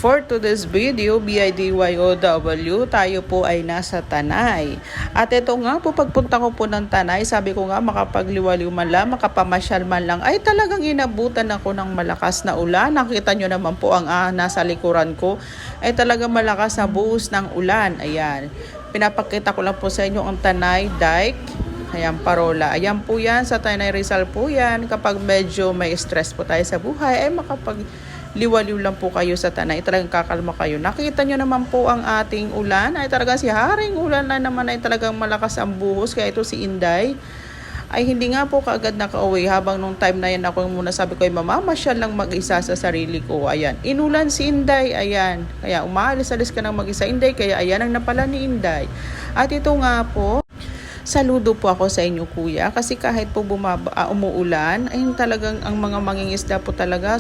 For today's video, BIDYOW, tayo po ay nasa Tanay. At ito nga po, pagpunta ko po ng Tanay, sabi ko nga makapagliwaliw man lang, makapamasyal man lang, ay talagang inabutan ako ng malakas na ulan. Nakita nyo naman po ang nasa likuran ko, ay talagang malakas na buhos ng ulan. Ayan, pinapakita ko lang po sa inyo ang Tanay Dike. Ayan, parola. Ayan po yan, sa Tanay Rizal po yan. Kapag medyo may stress po tayo sa buhay, ay liwaliw lang po kayo sa Tanay, talagang kakalma kayo. Nakita nyo naman po ang ating ulan, ay talagang si Haring Ulan na naman ay talagang malakas ang buhos. Kaya ito si Inday ay hindi nga po kaagad nakauwi, habang nung time na yan ako muna sabi ko ay mamamasyal lang mag-isa sa sarili ko. Ayan, inulan si Inday, ayan, kaya umaalis-alis ka ng mag-isa Inday, kaya ayan ang napala ni Inday. At ito nga po, saludo po ako sa inyo kuya, kasi kahit po umuulan ay talagang ang mga mangingisda po talagang